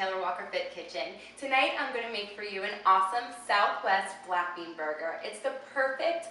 Taylor Walker Fit Kitchen. Tonight I'm going to make for you an awesome Southwest black bean burger. It's the perfect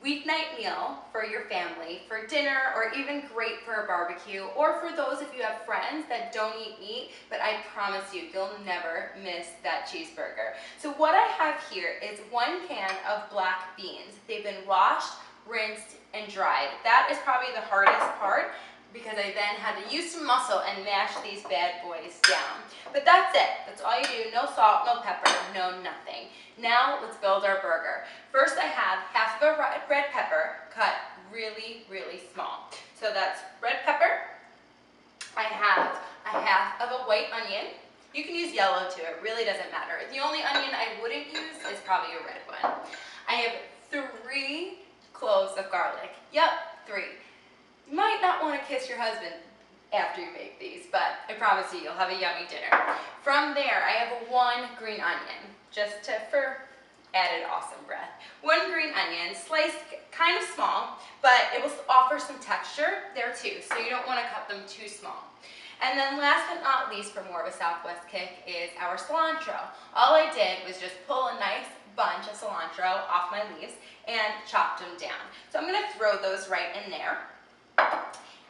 weeknight meal for your family, for dinner, or even great for a barbecue, or for those if you have friends that don't eat meat, but I promise you, you'll never miss that cheeseburger. So what I have here is 1 can of black beans. They've been washed, rinsed, and dried. That is probably the hardest part, because I then had to use some muscle and mash these bad boys down. But that's it. That's all you do. No salt, no pepper, no nothing. Now let's build our burger. First I have half of a red pepper cut really, really small. So that's red pepper. I have a half of a white onion. You can use yellow too. It really doesn't matter. The only onion I wouldn't use is probably a red one. I have 3 cloves of garlic. Yep, 3. You might not want to kiss your husband after you make these, but I promise you, you'll have a yummy dinner. From there, I have 1 green onion, just for added awesome breath. 1 green onion, sliced kind of small, but it will offer some texture there too, so you don't want to cut them too small. And then last but not least, for more of a Southwest kick, is our cilantro. All I did was just pull a nice bunch of cilantro off my leaves and chopped them down. So I'm going to throw those right in there.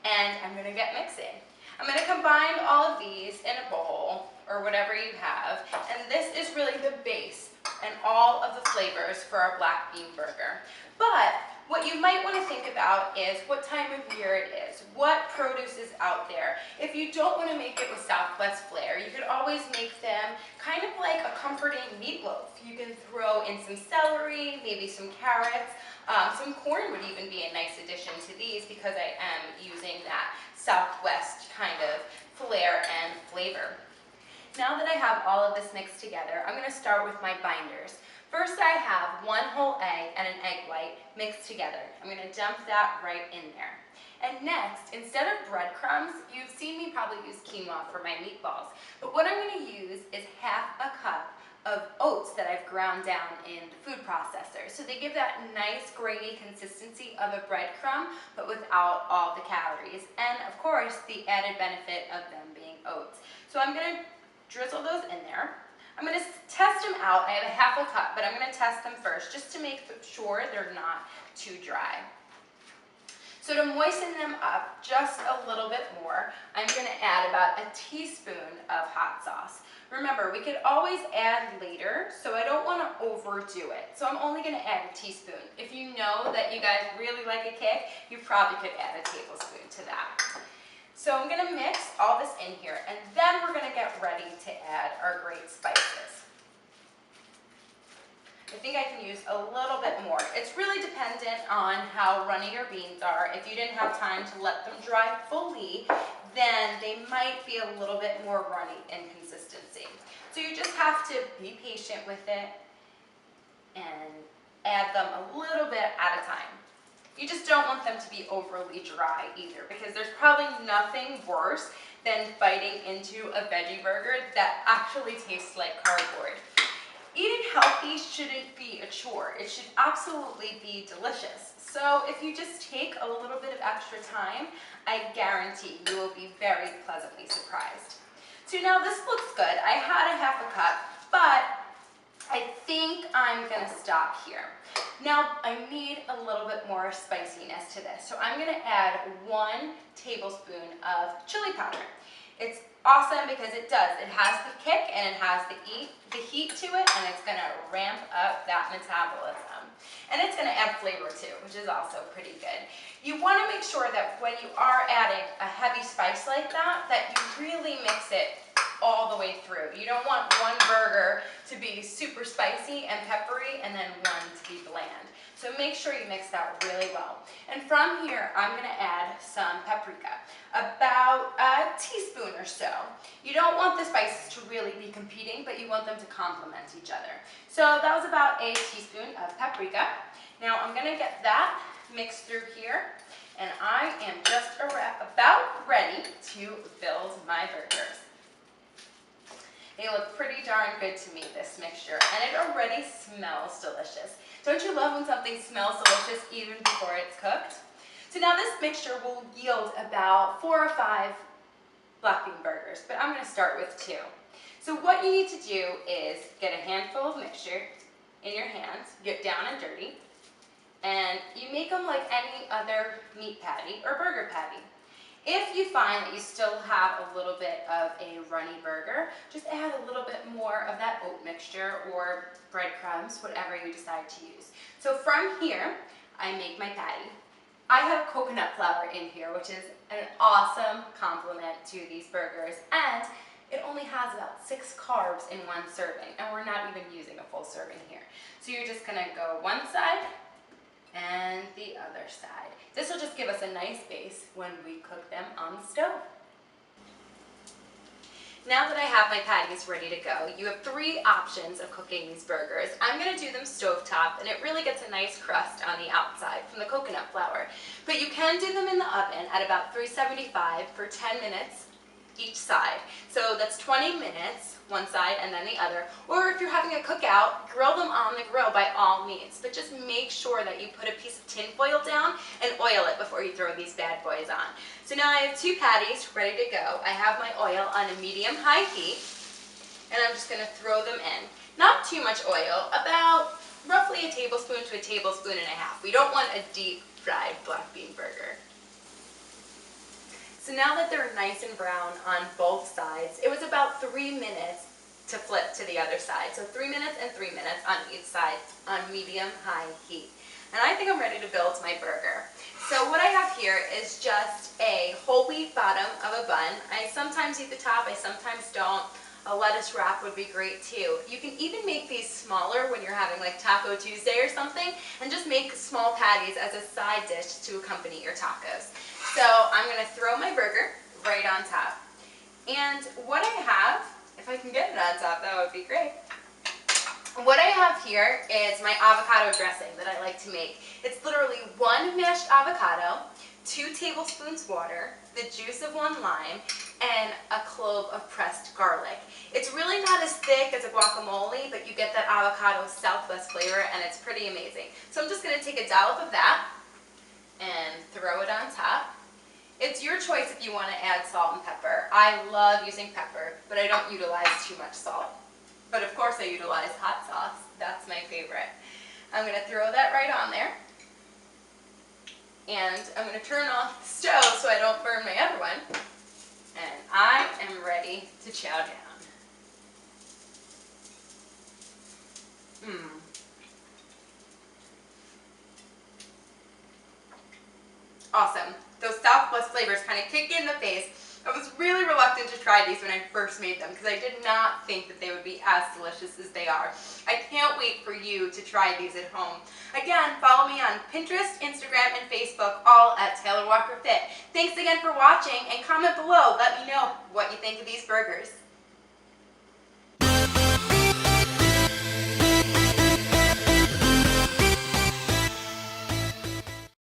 And I'm going to get mixing. I'm going to combine all of these in a bowl or whatever you have, and this is really the base and all of the flavors for our black bean burger. But what you might want to think about is what time of year it is, what produce is out there. If you don't want to make it with Southwest flair, you could always make them kind of like a comforting meatloaf. You can throw in some celery, maybe some carrots. Some corn would even be a nice addition to these because I am using that Southwest kind of flair and flavor. Now that I have all of this mixed together, I'm going to start with my binders. First I have 1 whole egg and an egg white mixed together. I'm going to dump that right in there. And next, instead of breadcrumbs, you've seen me probably use quinoa for my meatballs. But what I'm going to use is half a cup of oats that I've ground down in the food processor. So they give that nice grainy consistency of a breadcrumb, but without all the calories. And of course, the added benefit of them being oats. So I'm going to drizzle those in there. I'm going to test them out. I have a half a cup, but I'm going to test them first just to make sure they're not too dry. So to moisten them up just a little bit more, I'm going to add about a teaspoon of hot sauce. Remember, we could always add later, so I don't want to overdo it. So I'm only going to add a teaspoon. If you know that you guys really like a kick, you probably could add a tablespoon to that. So I'm going to mix all this in here, and then we're going to get ready to add our great spices. I think I can use a little bit more. It's really dependent on how runny your beans are. If you didn't have time to let them dry fully, then they might be a little bit more runny in consistency. So you just have to be patient with it and add them a little bit at a time. You just don't want them to be overly dry either, because there's probably nothing worse than biting into a veggie burger that actually tastes like cardboard. Eating healthy shouldn't be a chore. It should absolutely be delicious. So if you just take a little bit of extra time, I guarantee you will be very pleasantly surprised. So now this looks good. I had a half a cup, but I think I'm going to stop here. Now I need a little bit more spiciness to this. So I'm going to add 1 tablespoon of chili powder. It's awesome because it does. It has the kick and it has the heat to it, and it's going to ramp up that metabolism. And it's going to add flavor too, which is also pretty good. You want to make sure that when you are adding a heavy spice like that, that you really mix it all the way through. You don't want one burger to be super spicy and peppery and then one to be bland. So make sure you mix that really well. And from here, I'm going to add some paprika, about a teaspoon or so. You don't want the spices to really be competing, but you want them to complement each other. So that was about a teaspoon of paprika. Now I'm going to get that mixed through here, and I am just about ready to build my burgers. They look pretty darn good to me, this mixture, and it already smells delicious. Don't you love when something smells delicious even before it's cooked? So now this mixture will yield about 4 or 5 black bean burgers, but I'm going to start with 2. So what you need to do is get a handful of mixture in your hands, get down and dirty, and you make them like any other meat patty or burger patty. If you find that you still have a little bit of a runny burger, just add a little bit more of that oat mixture or breadcrumbs, whatever you decide to use. So from here, I make my patty. I have coconut flour in here, which is an awesome complement to these burgers, and it only has about 6 carbs in one serving, and we're not even using a full serving here. So you're just gonna go one side and the other side. This will just give us a nice base when we cook them on the stove. Now that I have my patties ready to go, you have 3 options of cooking these burgers. I'm going to do them stovetop, and it really gets a nice crust on the outside from the coconut flour. But you can do them in the oven at about 375 for 10 minutes each side. So that's 20 minutes, one side and then the other. Or if you're having a cookout, grill them on the grill by all means. But just make sure that you put a piece of tin foil down and oil it before you throw these bad boys on. So now I have 2 patties ready to go. I have my oil on a medium-high heat, and I'm just going to throw them in. Not too much oil, about roughly a tablespoon to a tablespoon and a half. We don't want a deep-fried black bean burger. So now that they're nice and brown on both sides, it was about 3 minutes to flip to the other side. So 3 minutes and 3 minutes on each side on medium-high heat. And I think I'm ready to build my burger. So what I have here is just a whole wheat bottom of a bun. I sometimes eat the top, I sometimes don't. A lettuce wrap would be great too. You can even make these smaller when you're having like Taco Tuesday or something, and just make small patties as a side dish to accompany your tacos. So I'm going to throw my burger right on top. And what I have, if I can get it on top, that would be great. What I have here is my avocado dressing that I like to make. It's literally 1 mashed avocado, 2 tablespoons water, the juice of 1 lime, and a clove of pressed garlic. It's really not as thick as a guacamole, but you get that avocado Southwest flavor, and it's pretty amazing. So I'm just going to take a dollop of that and throw it on top. It's your choice if you want to add salt and pepper. I love using pepper, but I don't utilize too much salt. But of course I utilize hot sauce. That's my favorite. I'm going to throw that right on there. And I'm going to turn off the stove so I don't burn my other one. And I am ready to chow down. Awesome. Those Southwest flavors kind of kick in the face. I was really reluctant to try these when I first made them because I did not think that they would be as delicious as they are. I can't wait for you to try these at home. Again, follow me on Pinterest, Instagram, and Facebook, all at Taylor Walker Fit. Thanks again for watching, and comment below. Let me know what you think of these burgers.